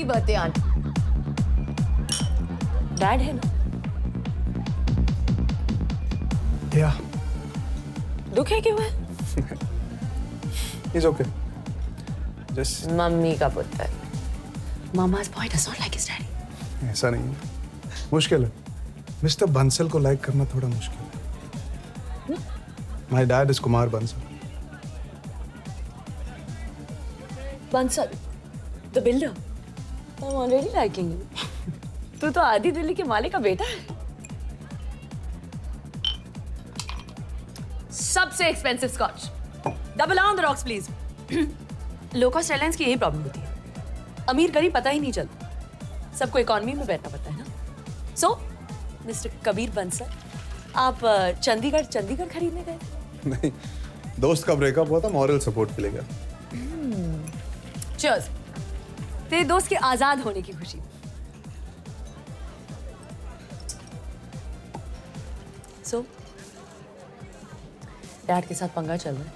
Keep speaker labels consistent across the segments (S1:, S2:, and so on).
S1: Birthday aunty. Dad है ना?
S2: या
S1: दुख है क्यों है?
S2: It's okay. जस्ट
S1: मम्मी का पुत्र। Mama's boy does not like his daddy.
S2: ऐसा नहीं है, मुश्किल है। मिस्टर बंसल को लाइक करना थोड़ा मुश्किल है। My dad is Kumar Bansal.
S1: Bansal, the builder. I'm already liking you. तू तो आधी दिल्ली के मालिक का बेटा है। सबसे expensive scotch. Double on the rocks please. Low cost airlines की यही प्रॉब्लम होती है, अमीर गरीब पता ही नहीं चलता, सबको इकोनॉमी में बैठना पड़ता है ना। सो मिस्टर कबीर बंसल, आप चंडीगढ़ खरीदने गए?
S2: नहीं, दोस्त का ब्रेकअप हुआ था, मॉरल सपोर्ट के लिए गया।
S1: चीयर्स। तेरे दोस्त के आजाद होने की खुशी। सो डैड के साथ पंगा चल रहा है।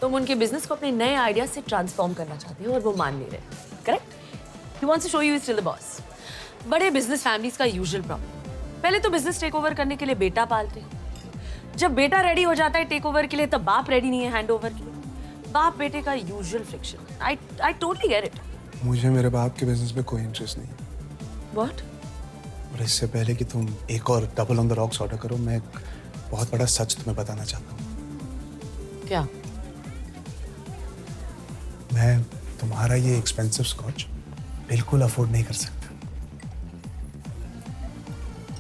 S1: तुम उनके बिजनेस को अपने नए आइडिया से ट्रांसफॉर्म करना चाहते हो और वो मान नहीं रहे, correct? He wants to show you still the boss. बड़े बिजनेस फैमिलीज का यूजुअल प्रॉब्लम, पहले तो बिजनेस टेक ओवर करने के लिए बेटा पालते हैं, जब बेटा रेडी हो जाता है टेक ओवर के लिए तब बाप रेडी नहीं है हैंड ओवर के लिए। बाप बेटे का usual friction. I totally get it.
S2: मुझे मेरे बाप के बिजनेस में कोई इंटरेस्ट नहीं है।
S1: व्हाट?
S2: और इससे पहले कि तुम एक और double on the rocks order करो, मैं एक बहुत बड़ा सच तुम्हें बताना चाहता हूँ।
S1: क्या?
S2: मैं तुम्हारा ये एक्सपेंसिव स्कॉच बिल्कुल अफोर्ड नहीं कर सकता।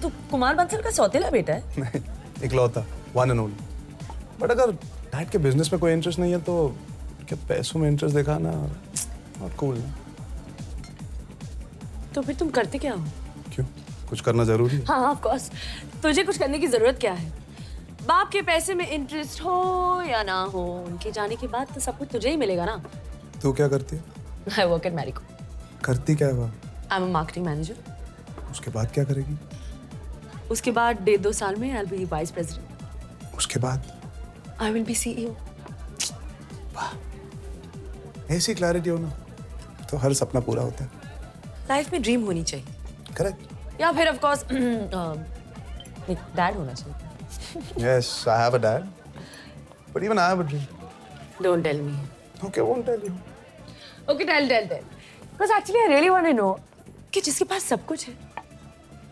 S1: तू कुमार बंसल का सौतेला बेटा है?
S2: नहीं, इकलौता, वन एंड ओनली। बट अगर डैड के बिजनेस में कोई इंटरेस्ट नहीं है तो क्या पैसों में इंटरेस्ट दिखाना और कूल ना।
S1: तो फिर तुम करते क्या हो?
S2: क्यों, कुछ करना जरूरी है?
S1: हाँ ऑफ कोर्स। तुझे कुछ करने की जरूरत क्या है? बाप के पैसे में इंटरेस्ट हो या ना हो, उनके जाने के बाद तो सब कुछ तुझे ही मिलेगा ना।
S2: तू क्या करती है?
S1: I work at Marico.
S2: करती क्या है वो?
S1: I am a marketing manager.
S2: उसके बाद क्या करेगी?
S1: उसके बाद 1.5-2 साल में I will be vice president.
S2: उसके बाद
S1: आई विल बी सीईओ।
S2: ऐसी क्लैरिटी हो ना तो हर सपना पूरा होता है।
S1: लाइफ में ड्रीम होनी चाहिए।
S2: करेक्ट।
S1: या फिर ऑफ कोर्स डैड होना चाहिए।
S2: Yes, I have a dad. But even I have a dream.
S1: Don't tell me.
S2: Okay, won't tell you.
S1: Okay, tell. Because actually I really want to know कि जिसके पास सब कुछ है,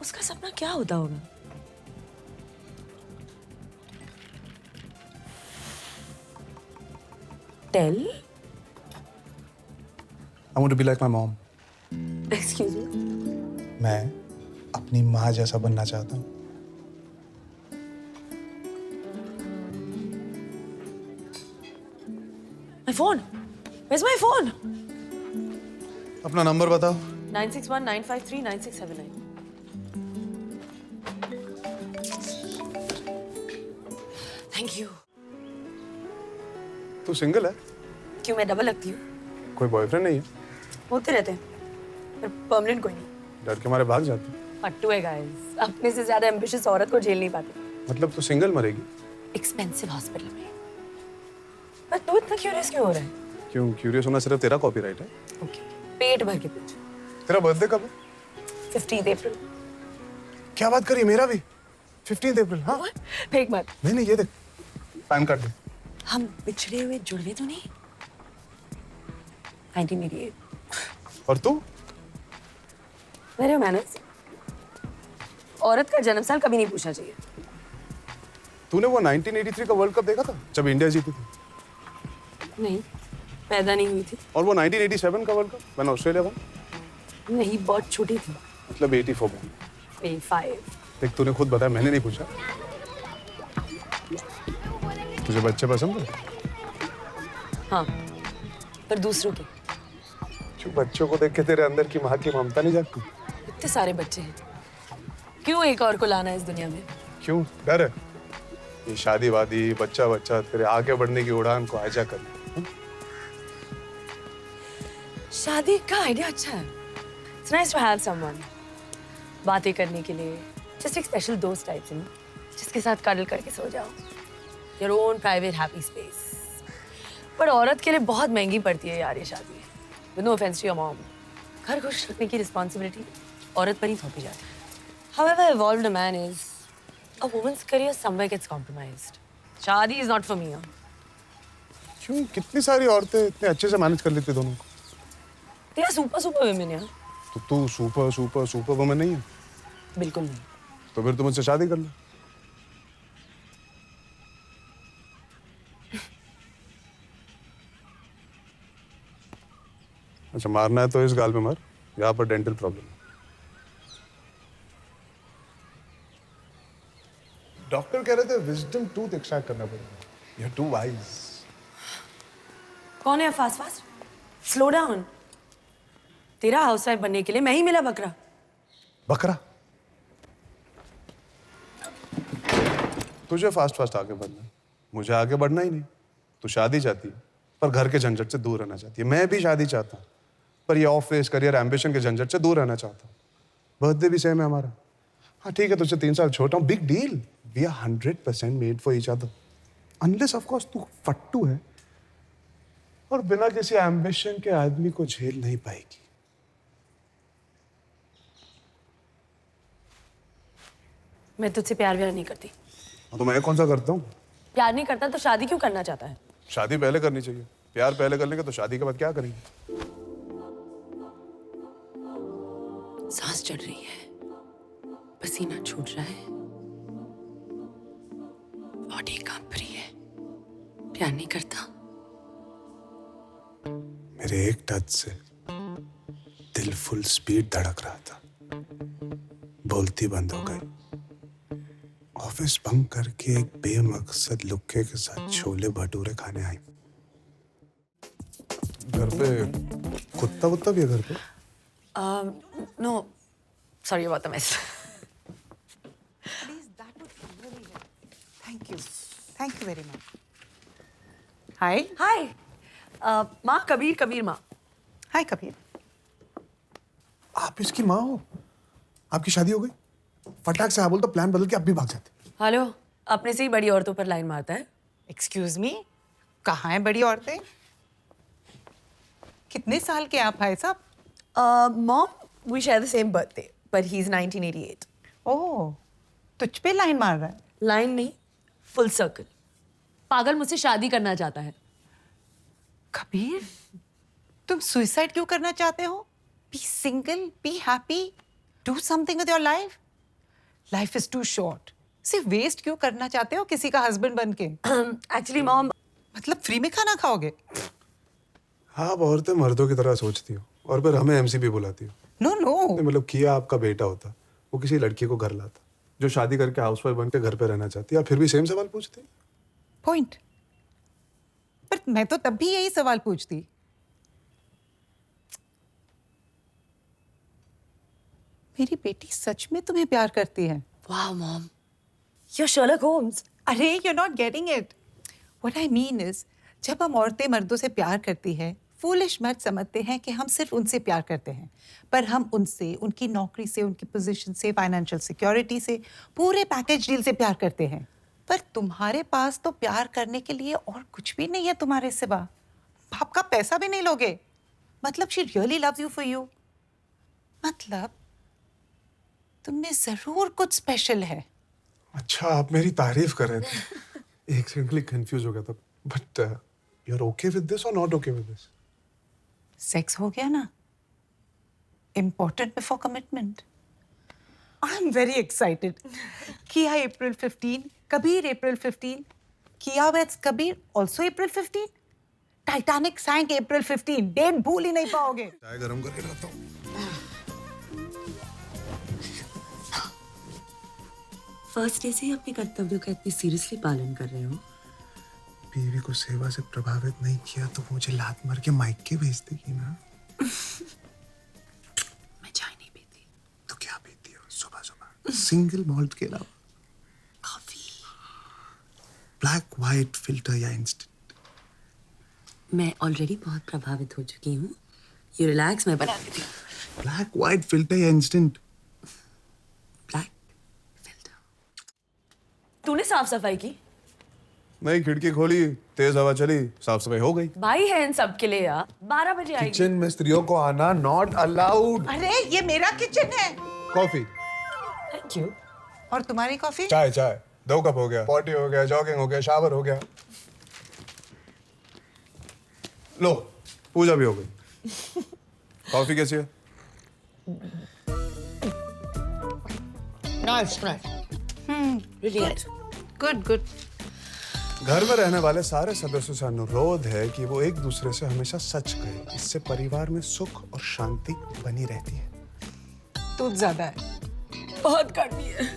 S1: उसका सपना क्या होता होगा? Tell.
S2: I want to be like my mom.
S1: Excuse me.
S2: मैं अपनी माँ जैसा बनना चाहता हूँ।
S1: My phone. Where's my phone?
S2: अपना नंबर बताओ।
S1: 961-953-9679. Thank you.
S2: तू सिंगल है?
S1: क्यों, मैं डबल लगती हूँ?
S2: कोई बॉयफ्रेंड नहीं है?
S1: होते रहते हैं, पर परमानेंट कोई नहीं।
S2: डर के मारे भाग जाती?
S1: पट्टू है गाइस, अपने से ज्यादा एम्बिशियस औरत को झेल नहीं पाते।
S2: मतलब तू सिंगल मरेगी?
S1: एक्सपेंसिव हॉस्पिटल में। पर तू इतना क्यूरियस क्यों हो रहा है?
S2: क्यों क्यूरियस होना सिर्फ तेरा कॉपीराइट है?
S1: ओके, पेट भर के पूछ।
S2: तेरा बर्थडे कब है?
S1: 15 अप्रैल।
S2: क्या बात करी, मेरा भी 15 अप्रैल। हाँ
S1: फेक मत।
S2: नहीं ये देख, पैन कार्ड दे।
S1: हम बिछड़े हुए जुड़वे तो नहीं? 1988।
S2: और तू?
S1: मेरे मैनर्स। औरत का जन्म साल कभी नहीं पूछना चाहिए।
S2: तूने वो 1983 का वर्ल्ड कप देखा था जब इंडिया जीती थी?
S1: नहीं, पैदा नहीं हुई थी।
S2: और वो 1987 का world cup when Australia won?
S1: नहीं, बहुत छोटी थी।
S2: मतलब 84 में।
S1: 85।
S2: देख, तूने खुद बताया, मैंने नहीं पूछा। तुझे बच्चे पसंद है?
S1: हाँ, पर दूसरों के।
S2: क्यों, बच्चों को देख के तेरे अंदर की माँ की ममता नहीं जागती?
S1: इतने सारे बच्चे हैं, क्यों एक और को लाना है इस दुनिया में?
S2: क्यों, डर है? ये शादी वादी बच्चा बच्चा तेरे आगे बढ़ने की उड़ान को आजा कर।
S1: शादी का आइडिया अच्छा है। It's nice to have someone बातें करने के लिए, just एक स्पेशल दोस्त टाइप से, जिसके साथ कडल करके सो जाओ। Your own private happy space। पर औरत के लिए बहुत महंगी पड़ती है यार ये शादी। With no offense to your mom, घर खुश रखने की रिस्पॉन्सिबिलिटी औरत पर ही थोपी जाती है. However evolved a man is, a woman's career somewhere gets compromised. शादी is not for me.
S2: क्यों? कितनी सारी औरतें इतने अच्छे से मैनेज कर लेती दोनों को.
S1: They are super women यार.
S2: तो तू सुपर वुमन नहीं है?
S1: बिल्कुल नहीं.
S2: तो फिर तू मुझसे शादी कर ले. अच्छा, मारना है तो इस गाल पे मार. यहाँ पर डेंटल प्रॉब्लम है. डॉक्टर कह रहे थे विजडम टूथ एक्सट्रैक्ट करना पड़ेगा. You are too wise.
S1: कौन है फास्ट? Slow down. तेरा हाउसवाइफ बनने के लिए मैं ही मिला बकरा.
S2: बकरा? तुझे फास्ट आगे बढ़ना है. मुझे आगे बढ़ना ही नहीं. तू शादी चाहती है पर घर के झंझट से दूर रहना चाहती है. मैं भी शादी चाहता हूँ पर ये ऑफिस करियर एम्बिशन के झंझट से दूर रहना चाहता हूँ. बर्थडे भी सेम है हमारा. हाँ ठीक है, तुझसे 3 साल छोटा हूँ. Big deal. We are 100% made for each other. Unless of course तू फट्टू है और बिना किसी एम्बिशन के आदमी को झेल नहीं पाएगी.
S1: मैं तुझसे प्यार नहीं करती.
S2: तो मैं कौन सा करता हूँ?
S1: प्यार नहीं करता तो शादी क्यों करना चाहता है?
S2: शादी पहले करनी चाहिए. प्यार पहले कर लेंगे तो शादी के बाद क्या करेंगे?
S1: सांस चढ़ रही है, पसीना छूट रहा है, बॉडी कांप रही है. प्यार नहीं करता.
S2: मेरे एक टच से दिल फुल स्पीड धड़क रहा था. बोलती बंद हो गई. ऑफिस बंक करके एक बेमकसद लुक्के के साथ छोले भटूरे खाने आई. घर पे कुत्ता भी है घर पे?
S1: No, sorry about the mess.
S3: Please, that would really help. Thank you very much. Hi.
S1: Hi. माँ कबीर माँ.
S3: Hi, Kabir.
S2: आप इसकी माँ हो? आपकी शादी हो गई? फटाक से बोल तो प्लान बदल के आप भी भाग जाते.
S1: हेलो, अपने से ही बड़ी औरतों पर लाइन मारता है.
S3: Excuse me. कहाँ हैं बड़ी औरतें? कितने साल के आप भाई साहब?
S1: Mom, we share the same birthday, but he's 1988.
S3: ओह, तुझ पे लाइन मार रहा है.
S1: लाइन नहीं, फुल सर्कल. पागल मुझसे शादी करना चाहता है.
S3: कबीर, तुम सुसाइड क्यों करना चाहते हो? Be single, be happy, do something with your life. Life is too short. सिर्फ वेस्ट क्यों करना चाहते हो किसी का हस्बैंड बन के?
S1: Actually, Mom,
S3: मतलब फ्री में खाना खाओगे?
S2: आप औरतें मर्दों की तरह सोचती हो और फिर हमें एमसीपी बुलाती हो.
S3: नो
S2: मतलब किया आपका बेटा होता, वो किसी लड़की को घर लाता जो शादी करके हाउसवाइफ बन के घर पे रहना चाहती है. आप फिर भी सेम सवाल पूछते हैं.
S3: पॉइंट. पर मैं तो तब भी यही सवाल पूछती. मेरी बेटी सच में तुम्हें प्यार करती है?
S1: wow, Mom, you're Sherlock Holmes.
S3: अरे you're not getting it. What I mean is, जब हम औरतें मर्दों से प्यार करती हैं, फूलिश मर्द समझते हैं कि हम सिर्फ उनसे प्यार करते हैं, पर हम उनसे, उनकी नौकरी से, उनकी पोजीशन से, फाइनेंशियल सिक्योरिटी से, पूरे पैकेज डील से प्यार करते हैं. पर तुम्हारे पास तो प्यार करने के लिए और कुछ भी नहीं है तुम्हारे सिवा. बाप का पैसा भी नहीं लोगे. मतलब she really loves you for you. मतलब तुमने जरूर कुछ स्पेशल है.
S2: अच्छा, आप मेरी तारीफ कर रहे थे. एक सेकंड के लिए कंफ्यूज हो गया था. But you are okay with this और नॉट ओके विद दिस?
S3: सेक्स हो गया ना. Important before commitment. I'm very excited. Kia April 15, Kabir April 15, Kia Weds Kabir also April 15. Titanic sank April 15. Date भूल ही नहीं पाओगे.
S2: चाय गरम करके लाता हूँ.
S1: फर्स्ट डे से ही अपने कर्तव्यों का इतनी सीरियसली पालन कर रहे हो.
S2: बीवी को सेवा से प्रभावित नहीं किया तो मुझे लात मार के माइक के भेज देगी ना.
S1: मैं चाय नहीं पीती.
S2: तो क्या पीती हो सुबह सुबह? सिंगल मॉल्ट के अलावा?
S1: कॉफी.
S2: ब्लैक व्हाइट फिल्टर या इंस्टेंट?
S1: मैं ऑलरेडी बहुत प्रभावित हो चुकी हूँ. यू रिलैक्स, मैं बना देती हूँ.
S2: ब्लैक व्हाइट फिल्टर या इंस्टेंट?
S1: Black filter. तूने साफ सफाई की?
S2: नहीं, खिड़की खोली, तेज हवा चली, साफ सफाई हो गई।
S1: भाई है इन सब के लिए यार, 12 बजे आएगी।
S2: किचन में स्त्रियों को आना नॉट अलाउड।
S3: अरे ये मेरा किचन है।
S2: Coffee,
S1: thank you.
S3: और तुम्हारी कॉफी?
S2: चाय, 2 कप हो गया, पॉटी हो गया, जॉगिंग हो गया, शावर हो गया। लो, पूजा भी हो गई। कॉफी कैसी है?
S1: Nice nice. Really nice.
S3: Good good.
S2: घर में रहने वाले सारे सदस्यों से अनुरोध है कि वो एक दूसरे से हमेशा सच कहें। इससे परिवार में सुख और शांति बनी रहती है।
S3: तू ज्यादा है।
S1: बहुत कड़वी है।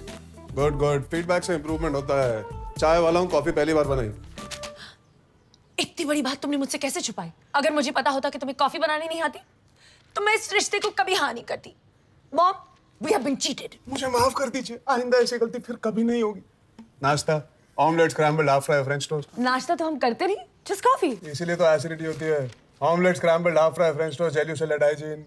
S2: गुड गुड, फीडबैक से इम्प्रूवमेंट होता है। चाय वाला हूँ, कॉफी पहली बार बनाई।
S1: इतनी बड़ी बात तुमने मुझसे कैसे छुपाई? अगर मुझे पता होता कि तुम्हें कॉफी बनानी नहीं आती तो मैं इस रिश्ते को कभी हाँ नहीं करती। Mom, we have been cheated.
S2: मुझे माफ कर दीजिए, आइंदा ऐसी गलती फिर कभी नहीं होगी। नाश्ता, omelette, scrambled, half fry, French toast.
S1: नाश्ता तो हम करते नहीं, जस्ट कॉफी।
S2: इसीलिए तो एसिडिटी होती है। Omelette, scrambled, half fry, French toast, jelly salad, hygiene.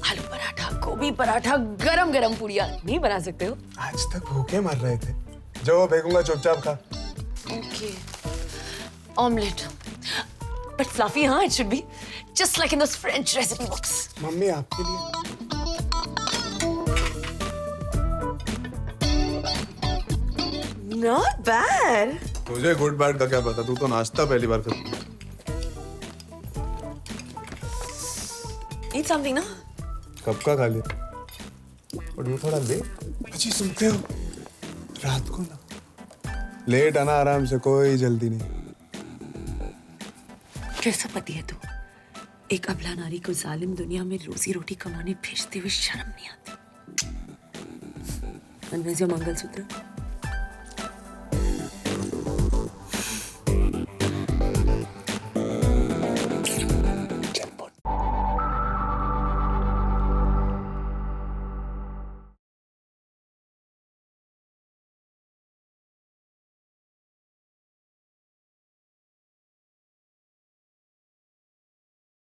S1: आलू पराठा, गोभी पराठा, गरम गरम पूड़ियाँ नहीं बना सकते हो?
S2: आज तक भूखे मर रहे थे। जो फेंकूंगा चुपचाप खा।
S1: ओके। ऑमलेट, बट फ्लफी, हाँ, it should be just like in those French recipe books.
S2: Mummy आपके लिए।
S1: Not bad.
S2: तुझे गुड बैड का क्या पता, तू तो नाश्ता पहली बार करती है।
S1: ईट समथिंग ना।
S2: कब का खा लिया? और ये थोड़ा लेट। अच्छी सुनते हो? रात को ना लेट आना, आराम से, कोई जल्दी नहीं।
S1: कैसा पति है तू? एक अबला नारी को जालिम दुनिया में रोजी रोटी कमाने भेजते हुए शर्म नहीं आती? Where's your mangalsutra?